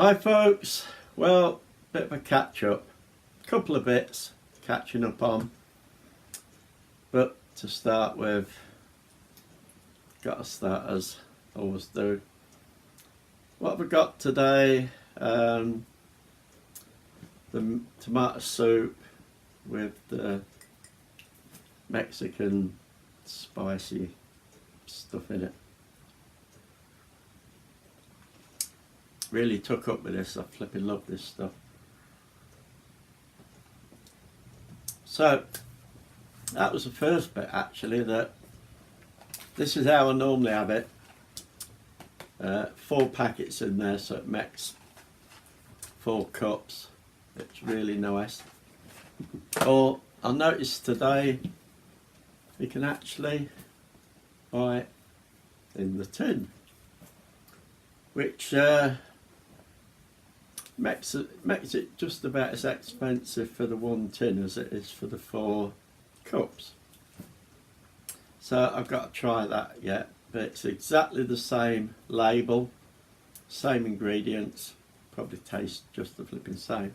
Hi folks, well, bit of a catch up, couple of bits catching up on, but to start with, got to start as I always do. What have I got today? The tomato soup with the Mexican spicy stuff in it. Really took up with this. I flipping love this stuff. So that was the first bit actually. That this is how I normally have it. 4 packets in there, so it makes 4 cups. It's really nice. Or I noticed today you can actually buy it in the tin, which makes it just about as expensive for the 1 tin as it is for the 4 cups. So I've got to try that yet, but it's exactly the same label, same ingredients, probably tastes just the flipping same.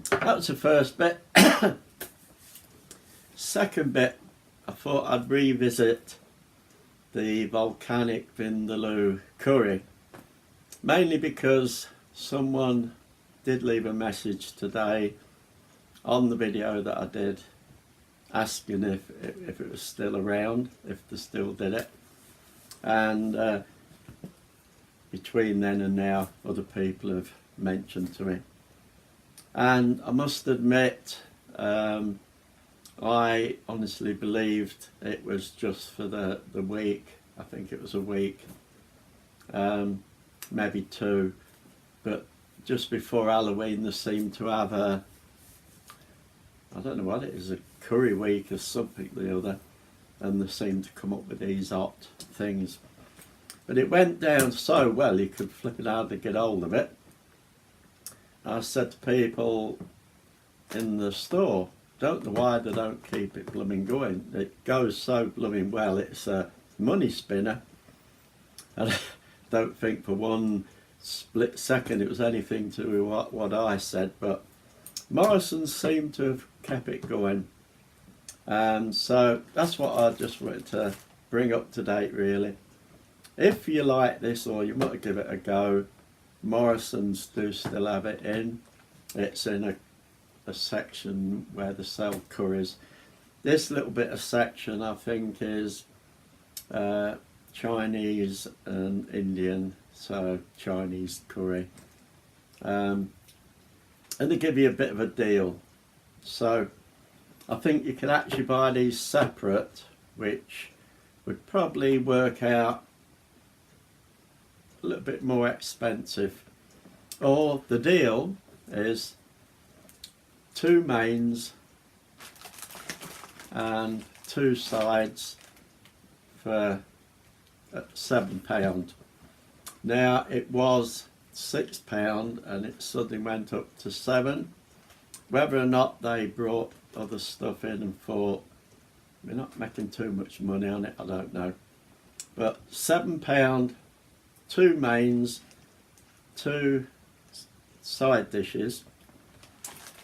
That was the first bit. Second bit, I thought I'd revisit the volcanic vindaloo curry, mainly because someone did leave a message today on the video that I did asking if it was still around, if they still did it, and between then and now other people have mentioned to me, and I must admit I honestly believed it was just for the week. I think it was a week, maybe 2. But just before Halloween they seemed to have a, I don't know what it is, a curry week or something or the other, and they seemed to come up with these hot things. But it went down so well you could flip it hardly get hold of it. I said to people in the store, don't know why they don't keep it blooming going. It goes so blooming well, it's a money spinner. And I don't think for one split second it was anything to what I said, but Morrison's seemed to have kept it going, and so that's what I just wanted to bring up to date really. If you like this or you want to give it a go, Morrison's do still have it in. It's in a section where they sell curries. This little bit of section I think is Chinese and Indian, so Chinese curry, and they give you a bit of a deal. So I think you can actually buy these separate, which would probably work out a little bit more expensive, or the deal is 2 mains and 2 sides for £7. Now it was £6 and it suddenly went up to 7. Whether or not they brought other stuff in and thought we're not making too much money on it, I don't know. But £7, 2 mains, 2 side dishes,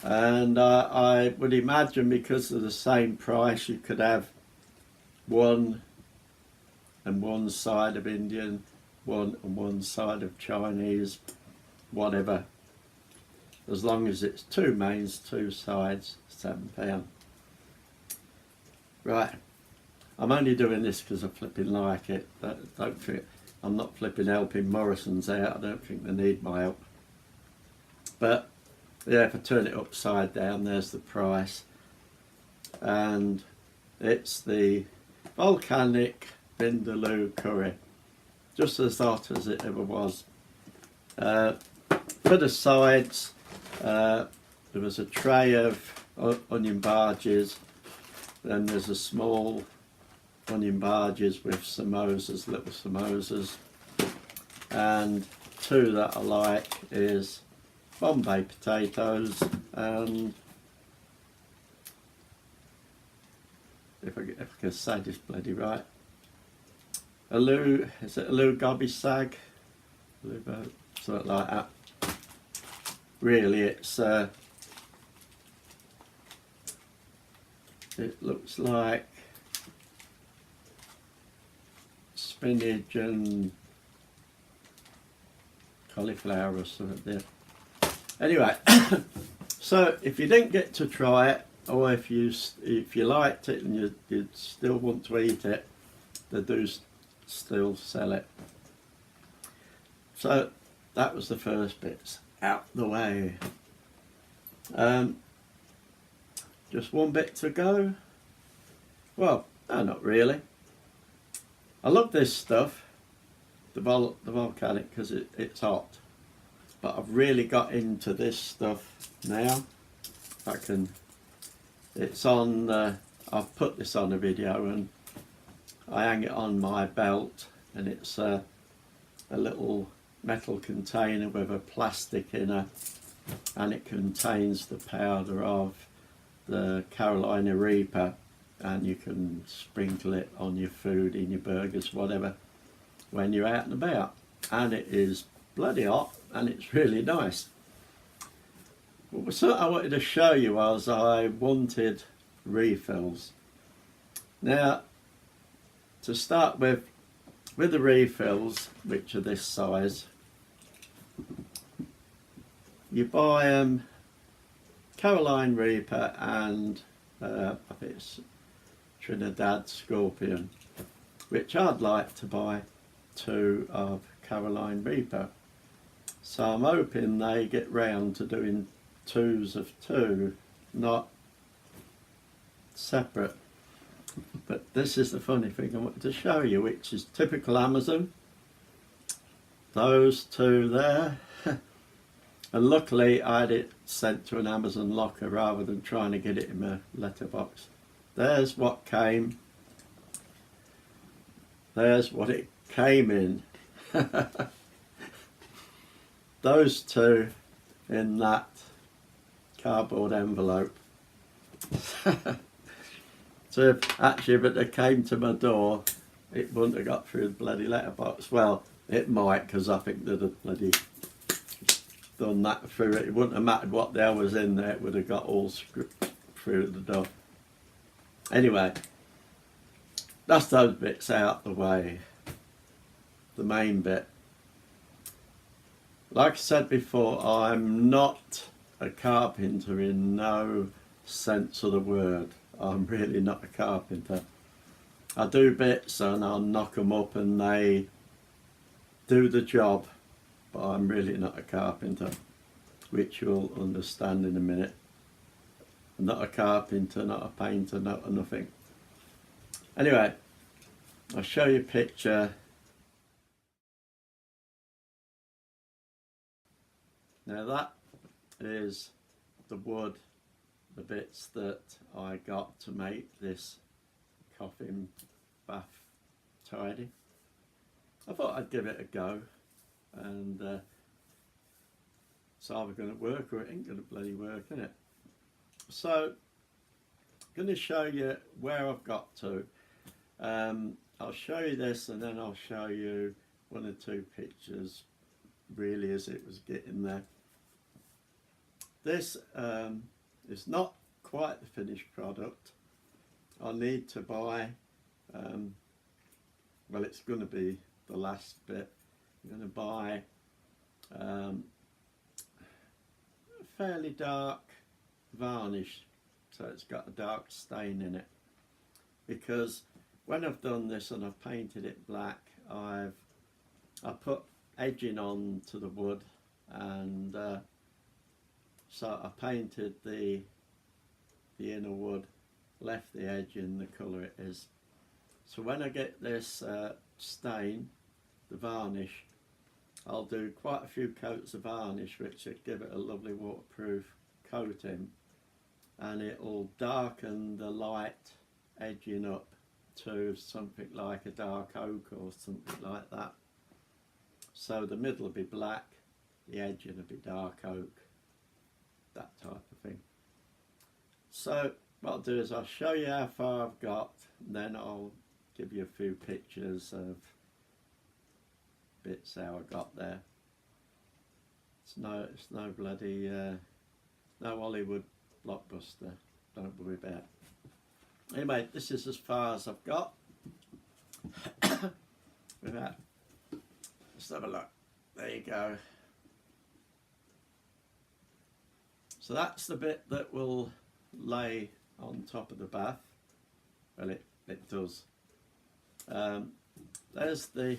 and I would imagine because of the same price you could have 1 and 1 side of Indian, 1 and 1 side of Chinese, whatever, as long as it's 2 mains, 2 sides, £7. Right, I'm only doing this because I flipping like it. Don't think I'm not flipping helping Morrison's out. I don't think they need my help. But yeah, if I turn it upside down, there's the price, and it's the volcanic vindaloo curry, just as hot as it ever was. For the sides, there was a tray of onion barges, then there's a small onion barges with samosas, little samosas, and 2 that I like is Bombay potatoes, and if I can say this bloody right, is it aloo gobi sag? Something like that. really it's it looks like spinach and cauliflower or something there. Anyway, so if you didn't get to try it, or if you liked it and you still want to eat it, they do still sell it. So that was the first bit out the way. Just one bit to go. Well, no, not really. I love this stuff, the volcanic, because it's hot. But I've really got into this stuff now. It's on, I've put this on a video and I hang it on my belt, and it's a little metal container with a plastic in it, and it contains the powder of the Carolina Reaper, and you can sprinkle it on your food, in your burgers, whatever, when you're out and about. And it is bloody hot, and it's really nice. Well, so I wanted to show you was I wanted refills. Now, to start with the refills, which are this size, you buy Carolina Reaper and I think it's Trinidad Scorpion, which I'd like to buy 2 of Carolina Reaper. So I'm hoping they get round to doing 2s of 2, not separate. But this is the funny thing I wanted to show you, which is typical Amazon. Those 2 there. And luckily I had it sent to an Amazon locker rather than trying to get it in my letterbox. There's what came. There's what it came in. Those 2 in that cardboard envelope. So actually, if it came to my door, it wouldn't have got through the bloody letterbox. Well, it might, because I think they'd have bloody done that through it. It wouldn't have mattered what the hell was in there, it would have got all through the door. Anyway, that's those bits out the way. The main bit. Like I said before, I'm not a carpenter in no sense of the word. I'm really not a carpenter. I do bits and I'll knock them up and they do the job, but I'm really not a carpenter, which you'll understand in a minute. I'm not a carpenter, not a painter, not a nothing. Anyway, I'll show you a picture. Now that is the wood, the bits that I got to make this coffin bath tidy. I thought I'd give it a go, and it's either going to work or it ain't going to bloody work, isn't it? So I'm going to show you where I've got to. I'll show you this and then I'll show you 1 or 2 pictures really as it was getting there. This is not quite the finished product. I need to buy, well, it's going to be the last bit. I'm going to buy a fairly dark varnish, so it's got a dark stain in it, because when I've done this and I've painted it black, I put edging on to the wood, and so I painted the inner wood, left the edge in the colour it is. So when I get this stain, the varnish, I'll do quite a few coats of varnish, which will give it a lovely waterproof coating, and it'll darken the light edging up to something like a dark oak or something like that. So the middle will be black, the edging will be dark oak, that type of thing. So what I'll do is I'll show you how far I've got, and then I'll give you a few pictures of bits how I got there. It's no bloody no Hollywood blockbuster. Don't worry about it. Anyway, this is as far as I've got. With that, let's have a look. There you go. So that's the bit that will lay on top of the bath. Well, it does. There's the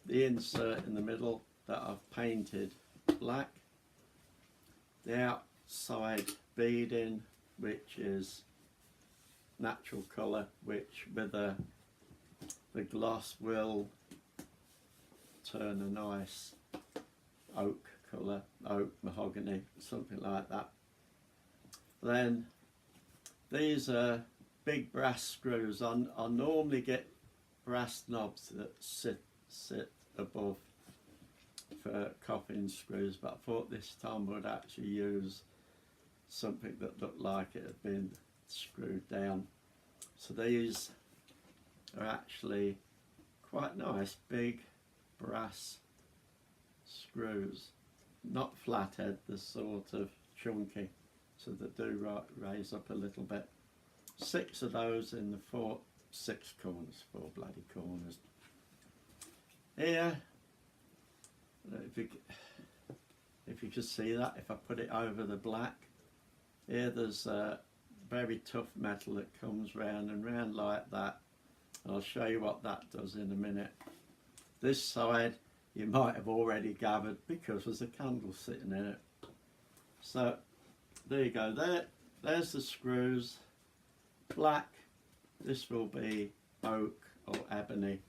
insert in the middle that I've painted black. The outside beading, which is natural colour, which with the gloss will turn a nice oak colour, oak, mahogany, something like that. Then these are big brass screws. I normally get brass knobs that sit above for coffin screws, but I thought this time I would actually use something that looked like it had been screwed down. So these are actually quite nice big brass screws, not flathead, they're sort of chunky, so they do raise up a little bit. 6 of those in the 6 corners, 4 bloody corners. Here, if you can see that, if I put it over the black, here there's a very tough metal that comes round and round like that. I'll show you what that does in a minute. This side you might have already gathered because there's a candle sitting in it. So there you go, there's the screws. Black, this will be oak or ebony.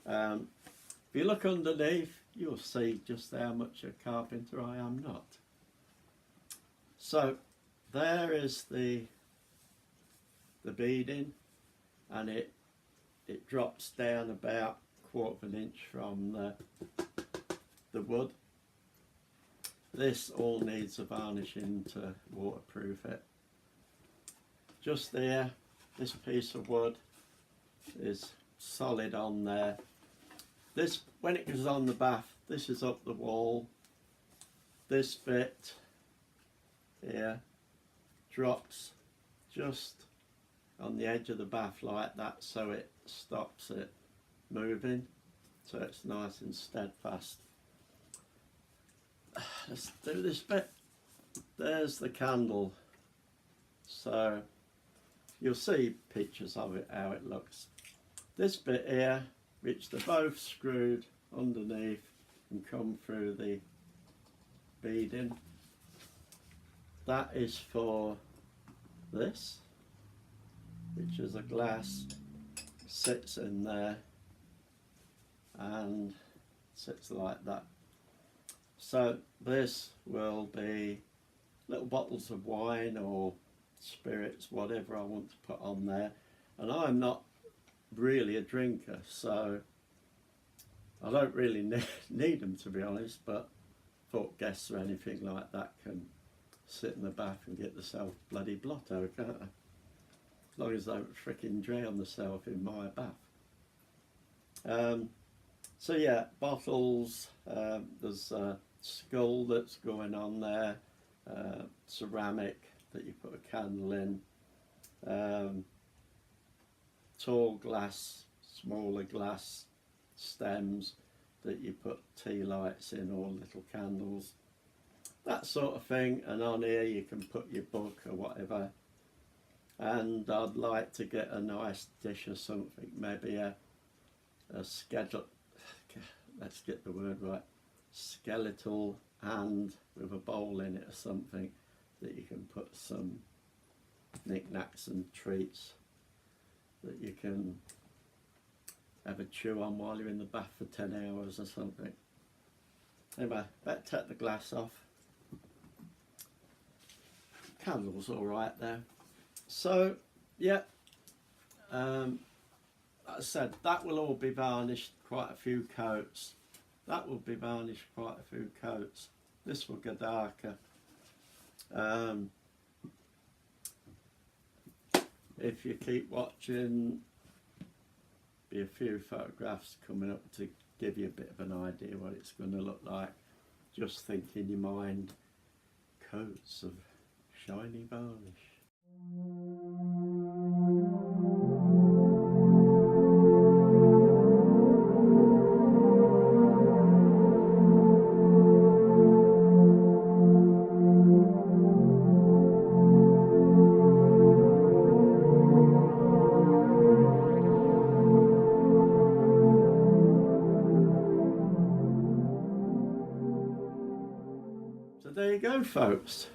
If you look underneath, you'll see just how much a carpenter I am not. So there is the beading, and it drops down about 1/4 of an inch from the wood. This all needs a varnishing to waterproof it. Just there, this piece of wood is solid on there. This, when it goes on the bath, this is up the wall. This bit here drops just on the edge of the bath like that, so it stops it moving, so it's nice and steadfast. Let's do this bit. There's the candle, so you'll see pictures of it, how it looks. This bit here, which they're both screwed underneath and come through the beading, that is for this, which is a glass, sits in there and sits like that. So this will be little bottles of wine or spirits, whatever I want to put on there. And I'm not really a drinker, so I don't really need them, to be honest, but thought guests or anything like that can sit in the bath and get themselves bloody blotto, can't they? As long as they don't fricking drown themselves in my bath. So yeah, bottles, there's a skull that's going on there, ceramic that you put a candle in, tall glass, smaller glass stems that you put tea lights in or little candles, that sort of thing. And on here you can put your book or whatever. And I'd like to get a nice dish or something, maybe a schedule, let's get the word right, skeletal hand with a bowl in it or something that you can put some knickknacks and treats that you can have a chew on while you're in the bath for 10 hours or something. Anyway, better take the glass off. Candle's alright there. So, yeah, like I said, that will all be varnished quite a few coats. That will be varnished quite a few coats. This will go darker. If you keep watching, be a few photographs coming up to give you a bit of an idea what it's going to look like. just think in your mind, coats of shiny varnish. So there you go, folks.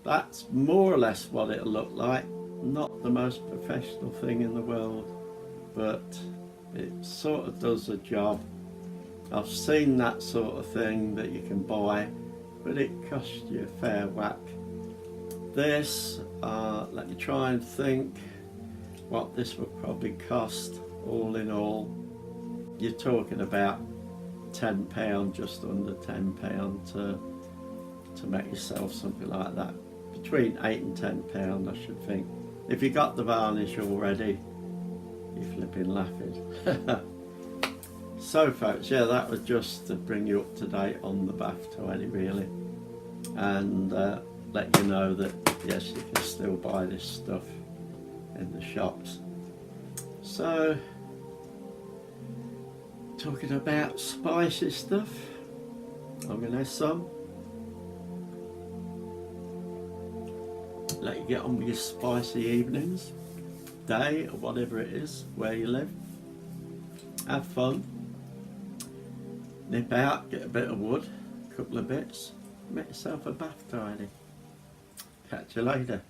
That's more or less what it'll look like. Not the most professional thing in the world, but it sort of does the job. I've seen that sort of thing that you can buy, but it costs you a fair whack. This, let me try and think what this would probably cost all in all. You're talking about £10, just under £10 to make yourself something like that. Between £8 and £10, I should think. If you got the varnish already, you're flipping laughing. So folks, yeah, that was just to bring you up to date on the Bath 20 really, and let you know that yes, you can still buy this stuff in the shops. So, talking about spicy stuff, I'm going to have some. Let you get on with your spicy evenings, day, or whatever it is, where you live. Have fun. Nip out, get a bit of wood, a couple of bits, make yourself a bath tidy. Catch you later.